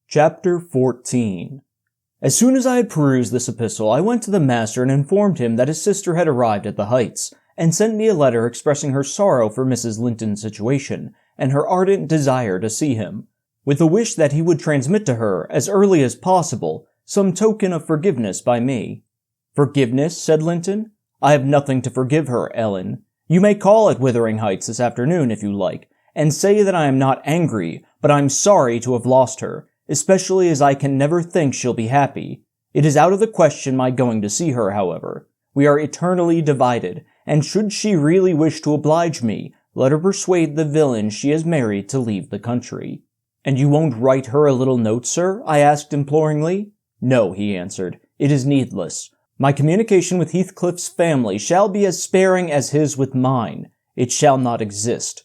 Chapter 14. As soon as I had perused this epistle, I went to the master and informed him that his sister had arrived at the Heights, and sent me a letter expressing her sorrow for Mrs. Linton's situation, and her ardent desire to see him, with a wish that he would transmit to her, as early as possible, some token of forgiveness by me. "Forgiveness?" said Linton. "I have nothing to forgive her, Ellen. You may call at Wuthering Heights this afternoon if you like, and say that I am not angry, but I'm sorry to have lost her, especially as I can never think she'll be happy. It is out of the question my going to see her, however. We are eternally divided, and should she really wish to oblige me, let her persuade the villain she has married to leave the country." "And you won't write her a little note, sir?" I asked imploringly. "No," he answered. "It is needless. My communication with Heathcliff's family shall be as sparing as his with mine. It shall not exist."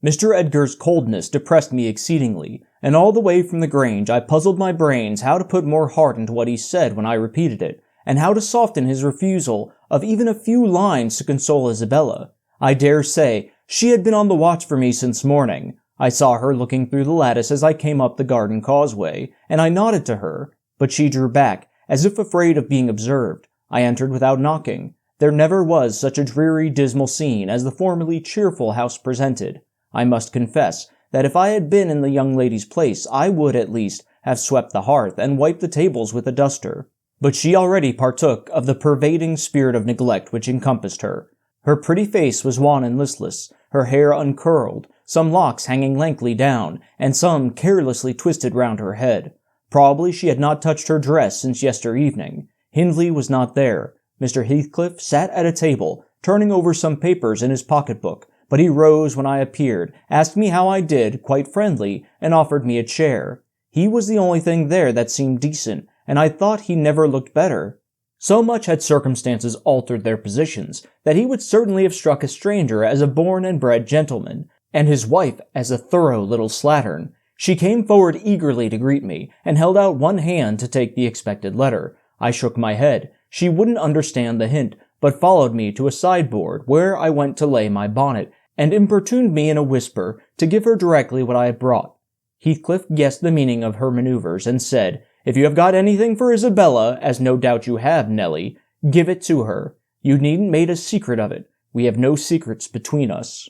Mr. Edgar's coldness depressed me exceedingly, and all the way from the Grange I puzzled my brains how to put more heart into what he said when I repeated it, and how to soften his refusal of even a few lines to console Isabella. I dare say she had been on the watch for me since morning. I saw her looking through the lattice as I came up the garden causeway, and I nodded to her, but she drew back, as if afraid of being observed. I entered without knocking. There never was such a dreary, dismal scene as the formerly cheerful house presented. I must confess that if I had been in the young lady's place, I would, at least, have swept the hearth and wiped the tables with a duster. But she already partook of the pervading spirit of neglect which encompassed her. Her pretty face was wan and listless, her hair uncurled, some locks hanging lankly down, and some carelessly twisted round her head. Probably she had not touched her dress since yester evening. Hindley was not there. Mr. Heathcliff sat at a table, turning over some papers in his pocket-book, but he rose when I appeared, asked me how I did, quite friendly, and offered me a chair. He was the only thing there that seemed decent, and I thought he never looked better. So much had circumstances altered their positions, that he would certainly have struck a stranger as a born and bred gentleman, and his wife as a thorough little slattern. She came forward eagerly to greet me, and held out one hand to take the expected letter. I shook my head. She wouldn't understand the hint, but followed me to a sideboard, where I went to lay my bonnet, and importuned me in a whisper to give her directly what I had brought. Heathcliff guessed the meaning of her maneuvers, and said, "If you have got anything for Isabella, as no doubt you have, Nelly, give it to her. You needn't make a secret of it. We have no secrets between us."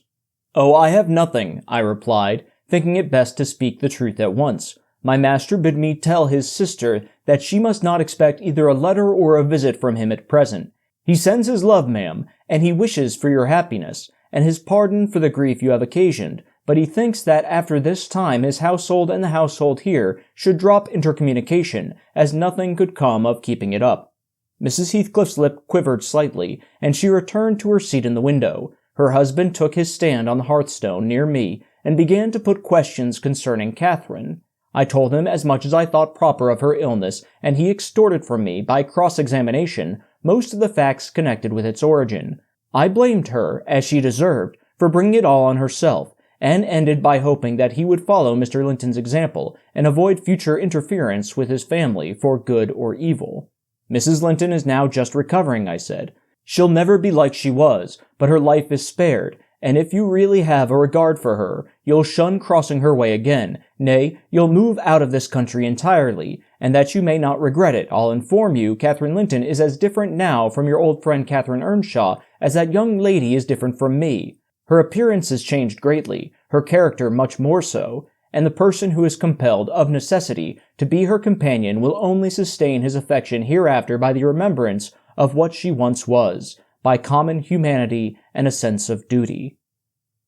"Oh, I have nothing," I replied, thinking it best to speak the truth at once. "My master bid me tell his sister that she must not expect either a letter or a visit from him at present. He sends his love, ma'am, and he wishes for your happiness, and his pardon for the grief you have occasioned, but he thinks that after this time his household and the household here should drop intercommunication, as nothing could come of keeping it up." Mrs. Heathcliff's lip quivered slightly, and she returned to her seat in the window. Her husband took his stand on the hearthstone near me, and began to put questions concerning Catherine. I told him as much as I thought proper of her illness, and he extorted from me, by cross-examination, most of the facts connected with its origin. I blamed her, as she deserved, for bringing it all on herself, and ended by hoping that he would follow Mr. Linton's example, and avoid future interference with his family for good or evil. "Mrs. Linton is now just recovering," I said. "She'll never be like she was, but her life is spared, and if you really have a regard for her, you'll shun crossing her way again. Nay, you'll move out of this country entirely, and that you may not regret it, I'll inform you Catherine Linton is as different now from your old friend Catherine Earnshaw as that young lady is different from me. Her appearance has changed greatly, her character much more so, and the person who is compelled, of necessity, to be her companion will only sustain his affection hereafter by the remembrance of what she once was, by common humanity and a sense of duty."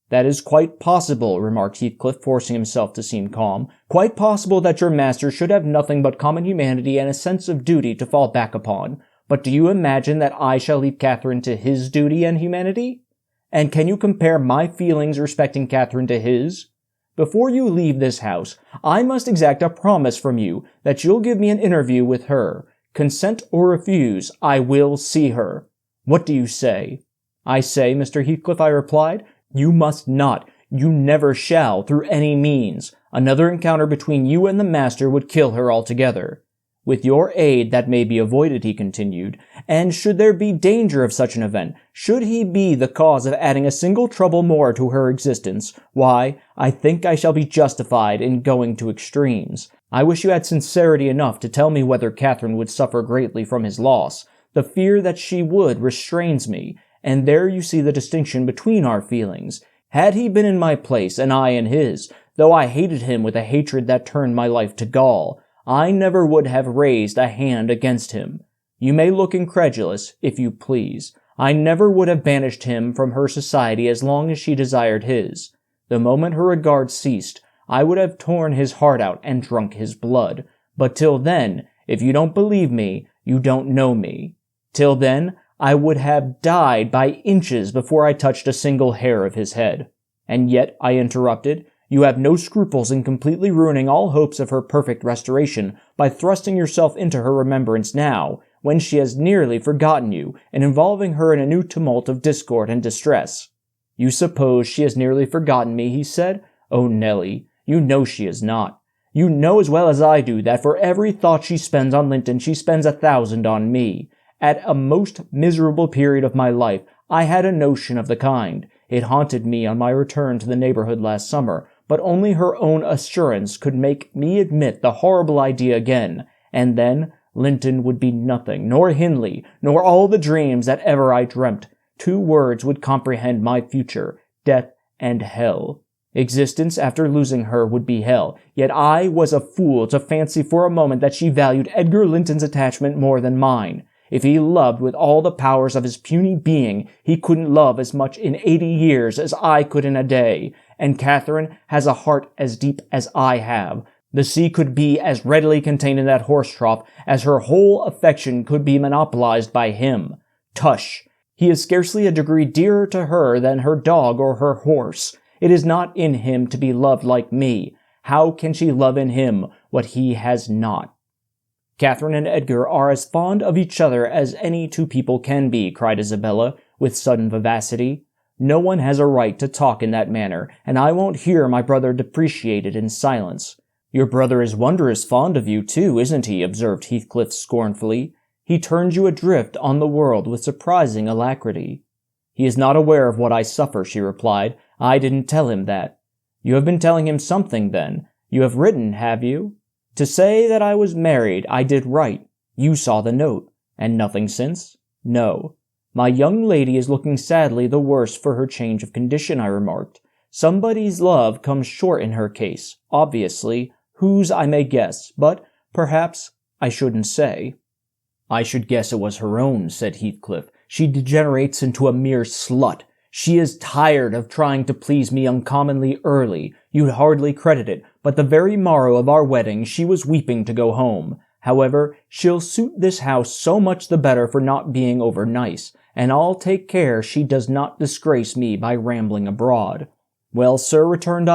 "That is quite possible," remarked Heathcliff, forcing himself to seem calm. "Quite possible that your master should have nothing but common humanity and a sense of duty to fall back upon. But do you imagine that I shall leave Catherine to his duty and humanity? And can you compare my feelings respecting Catherine to his? Before you leave this house, I must exact a promise from you that you'll give me an interview with her. Consent or refuse, I will see her. What do you say?" "I say, Mr. Heathcliff," I replied, "you must not, you never shall, through any means. Another encounter between you and the master would kill her altogether. With your aid that may be avoided," he continued, "and should there be danger of such an event, should he be the cause of adding a single trouble more to her existence, why, I think I shall be justified in going to extremes. I wish you had sincerity enough to tell me whether Catherine would suffer greatly from his loss. The fear that she would restrains me, and there you see the distinction between our feelings. Had he been in my place, and I in his, though I hated him with a hatred that turned my life to gall, I never would have raised a hand against him. You may look incredulous, if you please. I never would have banished him from her society as long as she desired his. The moment her regard ceased, I would have torn his heart out and drunk his blood. But till then, if you don't believe me, you don't know me. Till then, I would have died by inches before I touched a single hair of his head. And yet, I interrupted, you have no scruples in completely ruining all hopes of her perfect restoration by thrusting yourself into her remembrance now, when she has nearly forgotten you, and involving her in a new tumult of discord and distress. You suppose she has nearly forgotten me, he said. Oh, Nelly, you know she is not. You know as well as I do that for every thought she spends on Linton, she spends 1,000 on me. At a most miserable period of my life, I had a notion of the kind. It haunted me on my return to the neighborhood last summer, but only her own assurance could make me admit the horrible idea again, and then Linton would be nothing, nor Hindley, nor all the dreams that ever I dreamt. 2 words would comprehend my future, death and hell. Existence after losing her would be hell, yet I was a fool to fancy for a moment that she valued Edgar Linton's attachment more than mine. If he loved with all the powers of his puny being, he couldn't love as much in 80 years as I could in a day, and Catherine has a heart as deep as I have. The sea could be as readily contained in that horse trough as her whole affection could be monopolized by him. Tush! He is scarcely a degree dearer to her than her dog or her horse. It is not in him to be loved like me. How can she love in him what he has not? Catherine and Edgar are as fond of each other as any 2 people can be, cried Isabella, with sudden vivacity. No one has a right to talk in that manner, and I won't hear my brother depreciated in silence. Your brother is wondrous fond of you, too, isn't he? Observed Heathcliff scornfully. He turns you adrift on the world with surprising alacrity. He is not aware of what I suffer, she replied. I didn't tell him that. You have been telling him something, then. You have written, have you? To say that I was married, I did write. You saw the note. And nothing since? No. My young lady is looking sadly the worse for her change of condition, I remarked. Somebody's love comes short in her case, obviously. Whose I may guess, but perhaps I shouldn't say. I should guess it was her own, said Heathcliff. She degenerates into a mere slut. She is tired of trying to please me uncommonly early. You'd hardly credit it, but the very morrow of our wedding she was weeping to go home. However, she'll suit this house so much the better for not being over nice, and I'll take care she does not disgrace me by rambling abroad. Well, sir, returned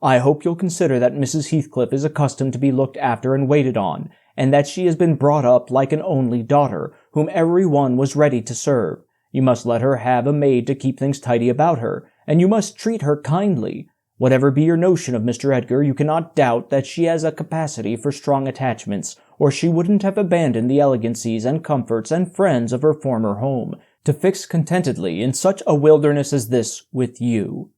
I hope you'll consider that Mrs. Heathcliff is accustomed to be looked after and waited on, and that she has been brought up like an only daughter, whom every one was ready to serve. You must let her have a maid to keep things tidy about her, and you must treat her kindly. Whatever be your notion of Mr. Edgar, you cannot doubt that she has a capacity for strong attachments, or she wouldn't have abandoned the elegancies and comforts and friends of her former home, to fix contentedly in such a wilderness as this with you.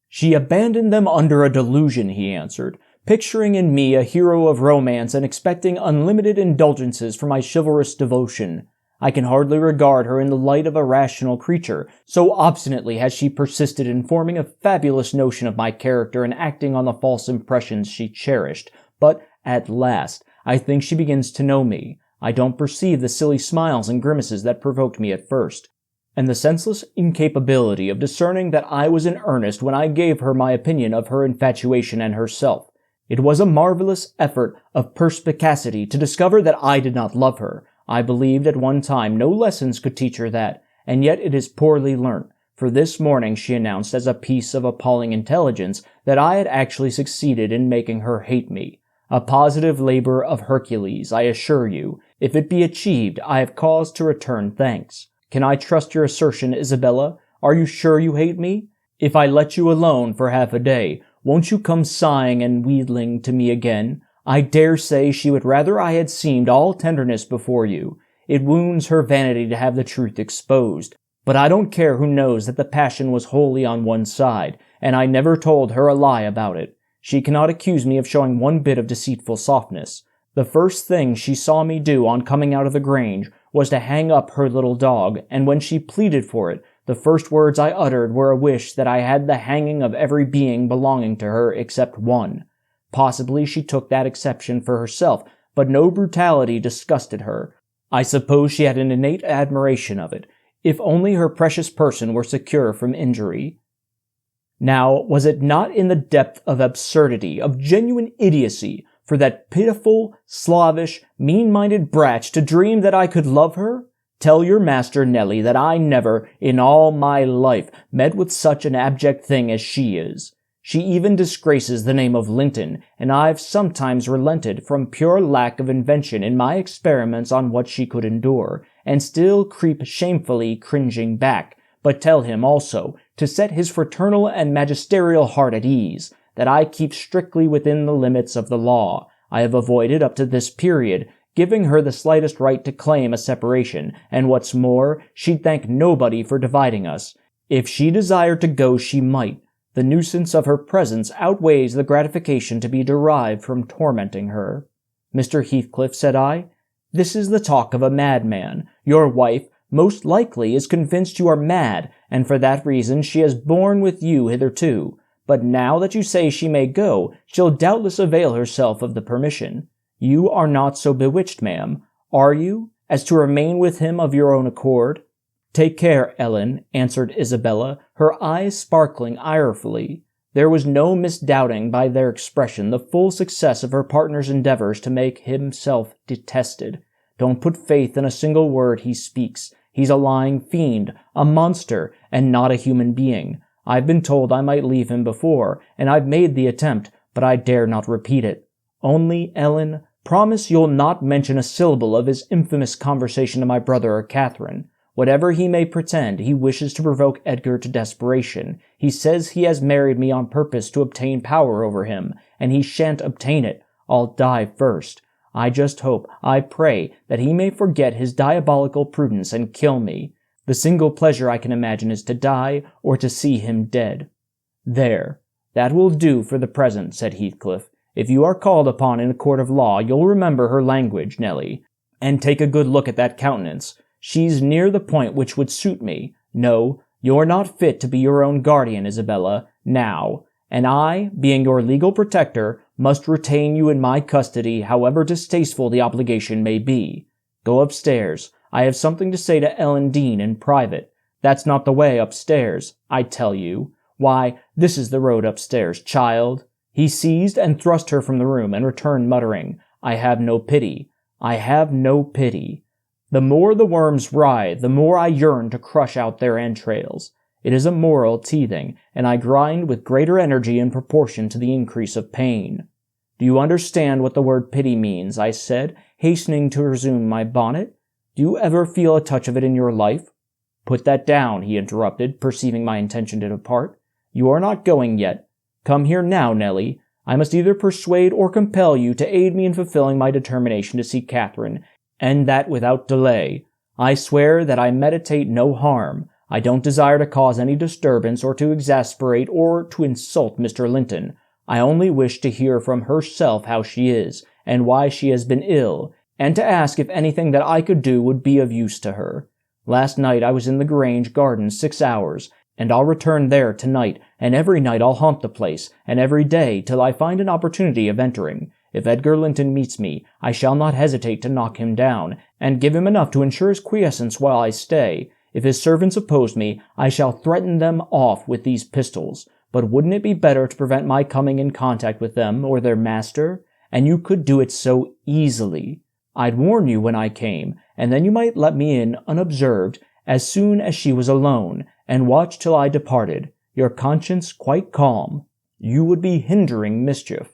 She abandoned them under a delusion, he answered, picturing in me a hero of romance and expecting unlimited indulgences for my chivalrous devotion. I can hardly regard her in the light of a rational creature, so obstinately has she persisted in forming a fabulous notion of my character and acting on the false impressions she cherished. But at last, I think she begins to know me. I don't perceive the silly smiles and grimaces that provoked me at first, and the senseless incapability of discerning that I was in earnest when I gave her my opinion of her infatuation and herself. It was a marvelous effort of perspicacity to discover that I did not love her. I believed at one time no lessons could teach her that, and yet it is poorly learnt, for this morning she announced as a piece of appalling intelligence that I had actually succeeded in making her hate me. A positive labor of Hercules, I assure you. If it be achieved, I have cause to return thanks. Can I trust your assertion, Isabella? Are you sure you hate me? If I let you alone for half a day, won't you come sighing and wheedling to me again? I dare say she would rather I had seemed all tenderness before you. It wounds her vanity to have the truth exposed. But I don't care who knows that the passion was wholly on one side, and I never told her a lie about it. She cannot accuse me of showing one bit of deceitful softness. The first thing she saw me do on coming out of the Grange was to hang up her little dog, and when she pleaded for it, the first words I uttered were a wish that I had the hanging of every being belonging to her except one. Possibly she took that exception for herself, but no brutality disgusted her. I suppose she had an innate admiration of it, if only her precious person were secure from injury. Now, was it not in the depth of absurdity, of genuine idiocy, for that pitiful, slavish, mean-minded brat to dream that I could love her? Tell your master, Nelly, that I never, in all my life, met with such an abject thing as she is. She even disgraces the name of Linton, and I've sometimes relented from pure lack of invention in my experiments on what she could endure, and still creep shamefully cringing back, but tell him also, to set his fraternal and magisterial heart at ease, that I keep strictly within the limits of the law. I have avoided up to this period giving her the slightest right to claim a separation, and what's more, she'd thank nobody for dividing us. If she desired to go, she might. The nuisance of her presence outweighs the gratification to be derived from tormenting her. Mr. Heathcliff, said I, this is the talk of a madman. Your wife, most likely, is convinced you are mad, and for that reason she has borne with you hitherto. But now that you say she may go, she'll doubtless avail herself of the permission. You are not so bewitched, ma'am, are you, as to remain with him of your own accord? Take care, Ellen, answered Isabella, her eyes sparkling irefully. There was no misdoubting by their expression the full success of her partner's endeavors to make himself detested. Don't put faith in a single word he speaks. He's a lying fiend, a monster, and not a human being. I've been told I might leave him before, and I've made the attempt, but I dare not repeat it. Only, Ellen, promise you'll not mention a syllable of his infamous conversation to my brother or Catherine. Whatever he may pretend, he wishes to provoke Edgar to desperation. He says he has married me on purpose to obtain power over him, and he shan't obtain it. I'll die first. I just hope, I pray, that he may forget his diabolical prudence and kill me. The single pleasure I can imagine is to die, or to see him dead. There, that will do for the present, said Heathcliff. If you are called upon in a court of law, you'll remember her language, Nelly, and take a good look at that countenance. She's near the point which would suit me. No, you're not fit to be your own guardian, Isabella, now, and I, being your legal protector, must retain you in my custody, however distasteful the obligation may be. Go upstairs. I have something to say to Ellen Dean in private. That's not the way upstairs, I tell you. Why, this is the road upstairs, child. He seized and thrust her from the room, and returned muttering, I have no pity. I have no pity. The more the worms writhe, the more I yearn to crush out their entrails. It is a moral teething, and I grind with greater energy in proportion to the increase of pain. Do you understand what the word pity means? I said, hastening to resume my bonnet. Do you ever feel a touch of it in your life? Put that down, he interrupted, perceiving my intention to depart. You are not going yet. Come here now, Nelly. I must either persuade or compel you to aid me in fulfilling my determination to see Catherine, and that without delay. I swear that I meditate no harm. I don't desire to cause any disturbance or to exasperate or to insult Mr. Linton. I only wish to hear from herself how she is, and why she has been ill, and to ask if anything that I could do would be of use to her. Last night I was in the Grange garden 6 hours, and I'll return there tonight, and every night I'll haunt the place, and every day, till I find an opportunity of entering. If Edgar Linton meets me, I shall not hesitate to knock him down, and give him enough to ensure his quiescence while I stay. If his servants oppose me, I shall threaten them off with these pistols. But wouldn't it be better to prevent my coming in contact with them or their master? And you could do it so easily. I'd warn you when I came, and then you might let me in unobserved as soon as she was alone, and watch till I departed, your conscience quite calm. You would be hindering mischief.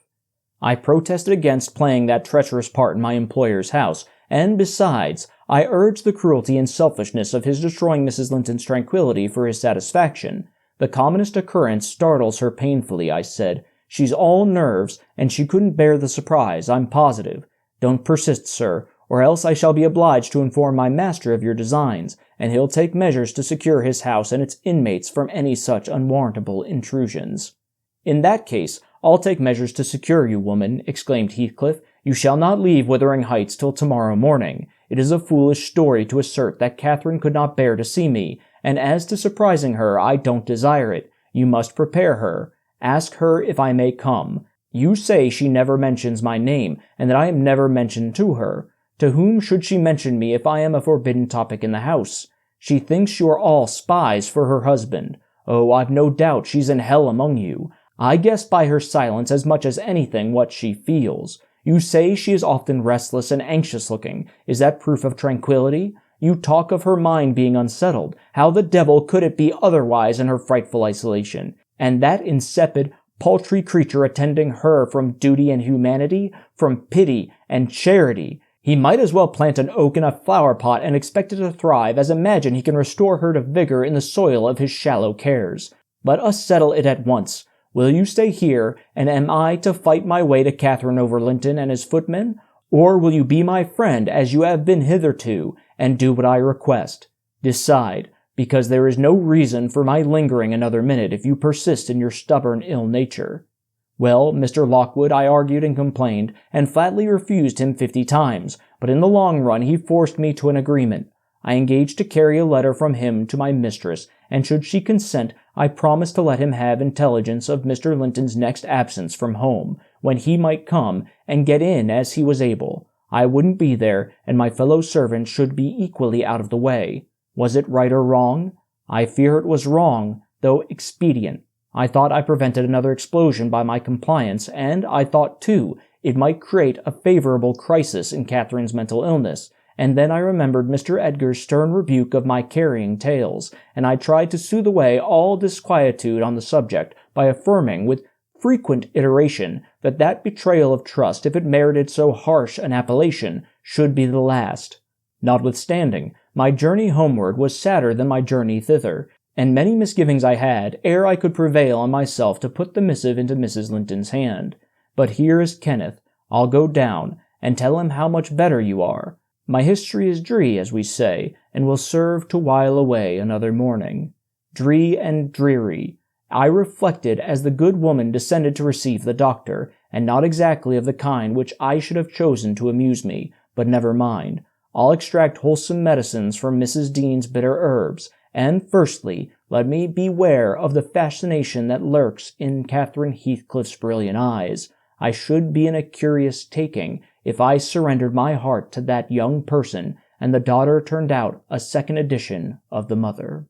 I protested against playing that treacherous part in my employer's house, and besides, I urged the cruelty and selfishness of his destroying Mrs. Linton's tranquillity for his satisfaction. The commonest occurrence startles her painfully, I said. She's all nerves, and she couldn't bear the surprise, I'm positive. Don't persist, sir, or else I shall be obliged to inform my master of your designs, and he'll take measures to secure his house and its inmates from any such unwarrantable intrusions. In that case, I'll take measures to secure you, woman," exclaimed Heathcliff. "You shall not leave Wuthering Heights till tomorrow morning. It is a foolish story to assert that Catherine could not bear to see me, and as to surprising her, I don't desire it. You must prepare her. Ask her if I may come. You say she never mentions my name, and that I am never mentioned to her. To whom should she mention me if I am a forbidden topic in the house? She thinks you are all spies for her husband. Oh, I've no doubt she's in hell among you. I guess by her silence as much as anything what she feels. You say she is often restless and anxious-looking. Is that proof of tranquility? You talk of her mind being unsettled. How the devil could it be otherwise in her frightful isolation? And that insipid, paltry creature attending her from duty and humanity, from pity and charity. He might as well plant an oak in a flower-pot and expect it to thrive as imagine he can restore her to vigor in the soil of his shallow cares. Let us settle it at once. Will you stay here, and am I to fight my way to Catherine over Linton and his footmen? Or will you be my friend, as you have been hitherto, and do what I request? Decide, because there is no reason for my lingering another minute if you persist in your stubborn ill nature." Well, Mr. Lockwood, I argued and complained, and flatly refused him 50 times, but in the long run he forced me to an agreement. I engaged to carry a letter from him to my mistress, and should she consent, I promised to let him have intelligence of Mr. Linton's next absence from home, when he might come, and get in as he was able. I wouldn't be there, and my fellow servants should be equally out of the way. Was it right or wrong? I fear it was wrong, though expedient. I thought I prevented another explosion by my compliance, and I thought, too, it might create a favorable crisis in Catherine's mental illness, and then I remembered Mr. Edgar's stern rebuke of my carrying tales, and I tried to soothe away all disquietude on the subject by affirming, with frequent iteration, that betrayal of trust, if it merited so harsh an appellation, should be the last. Notwithstanding, my journey homeward was sadder than my journey thither, and many misgivings I had ere I could prevail on myself to put the missive into Mrs. Linton's hand. But here is Kenneth. I'll go down, and tell him how much better you are. My history is dree, as we say, and will serve to while away another morning. Dree and dreary. I reflected as the good woman descended to receive the doctor, and not exactly of the kind which I should have chosen to amuse me, but never mind. I'll extract wholesome medicines from Mrs. Dean's bitter herbs, and firstly, let me beware of the fascination that lurks in Catherine Heathcliff's brilliant eyes. I should be in a curious taking if I surrendered my heart to that young person, and the daughter turned out a second edition of the mother.